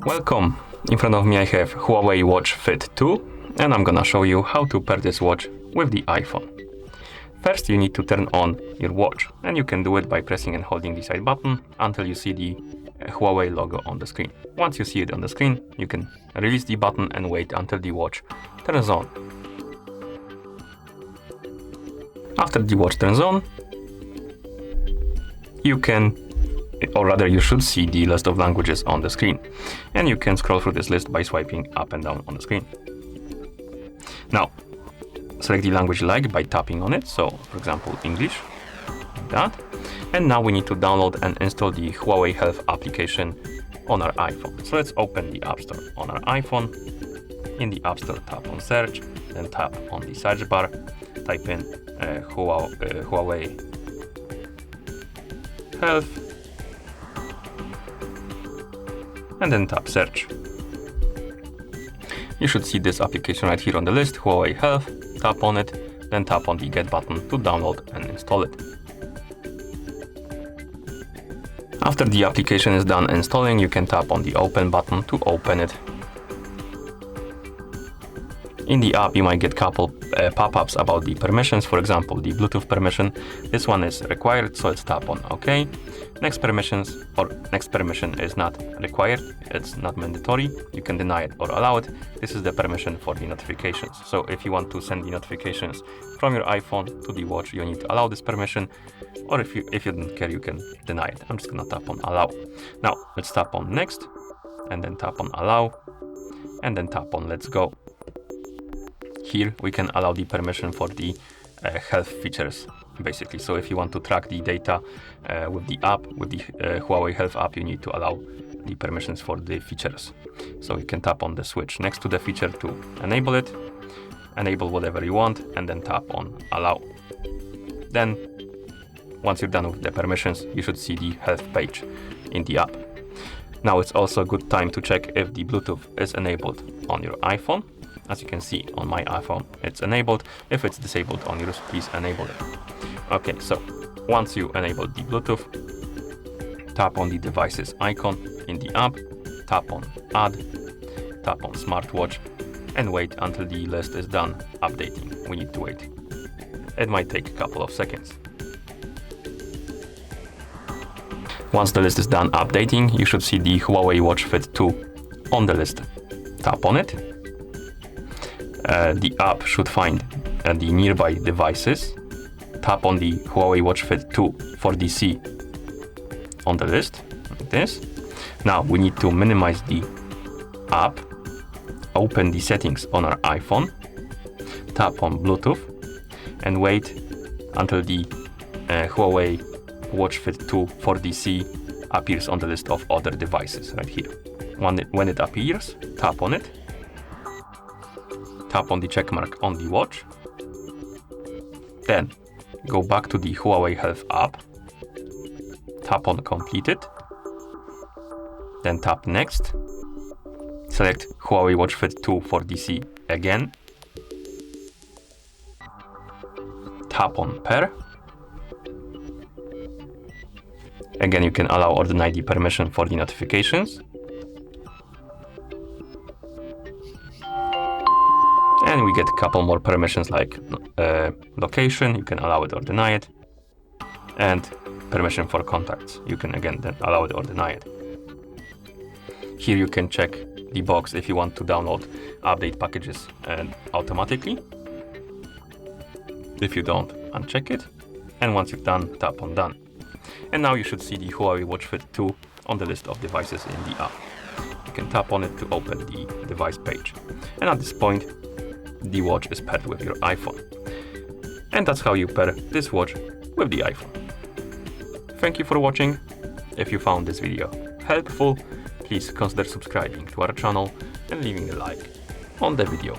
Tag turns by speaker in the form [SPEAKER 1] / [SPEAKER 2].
[SPEAKER 1] Welcome! In front of me I have Huawei Watch Fit 2 and I'm gonna show you how to pair this watch with the iPhone. First you need to turn on your watch and you can do it by pressing and holding the side button until you see the Huawei logo on the screen. Once you see it on the screen, you can release the button and wait until the watch turns on. After the watch turns on, you can, or rather you should see the list of languages on the screen, and you can scroll through this list by swiping up and down on the screen. Now select the language you like by tapping on it, so for example English, like that. And now we need to download and install the Huawei Health application on our iPhone. So let's open the App Store on our iPhone. In the App Store, tap on search, then tap on the search bar, type in Huawei Health, and then tap search. You should see this application right here on the list, Huawei Health. Tap on it, then tap on the get button to download and install it. After the application is done installing, you can tap on the open button to open it. In the app, you might get couple pop-ups about the permissions, for example, the Bluetooth permission. This one is required, so let's tap on OK. Next permission is not required, it's not mandatory. You can deny it or allow it. This is the permission for the notifications. So if you want to send the notifications from your iPhone to the watch, you need to allow this permission, or if you don't care, you can deny it. I'm just gonna tap on allow. Now let's tap on next, and then tap on allow, and then tap on let's go. Here we can allow the permission for the health features, basically. So if you want to track the data with the app, with the Huawei Health app, you need to allow the permissions for the features. So you can tap on the switch next to the feature to enable it, enable whatever you want, and then tap on allow. Then once you're done with the permissions, you should see the health page in the app. Now it's also a good time to check if the Bluetooth is enabled on your iPhone. As you can see on my iPhone, it's enabled. If it's disabled on yours, please enable it. Okay, so once you enable the Bluetooth, tap on the devices icon in the app, tap on add, tap on smartwatch, and wait until the list is done updating. We need to wait. It might take a couple of seconds. Once the list is done updating, you should see the Huawei Watch Fit 2 on the list. Tap on it. The app should find the nearby devices. Tap on the Huawei Watch Fit 2 for DC on the list, like this. Now we need to minimize the app, open the settings on our iPhone, tap on Bluetooth, and wait until the Huawei Watch Fit 2 for DC appears on the list of other devices right here. When it appears, tap on it. Tap on the check mark on the watch, then go back to the Huawei Health app, tap on complete it, then tap next, select Huawei Watch Fit 2 for DC again, tap on pair, again you can allow or deny the permission for the notifications, and we get a couple more permissions like location, you can allow it or deny it, and permission for contacts. You can again then allow it or deny it. Here you can check the box if you want to download update packages automatically. If you don't, uncheck it. And once you're done, tap on done. And now you should see the Huawei Watch Fit 2 on the list of devices in the app. You can tap on it to open the device page. And at this point, the watch is paired with your iPhone. And that's how you pair this watch with the iPhone. Thank you for watching. If you found this video helpful, please consider subscribing to our channel and leaving a like on the video.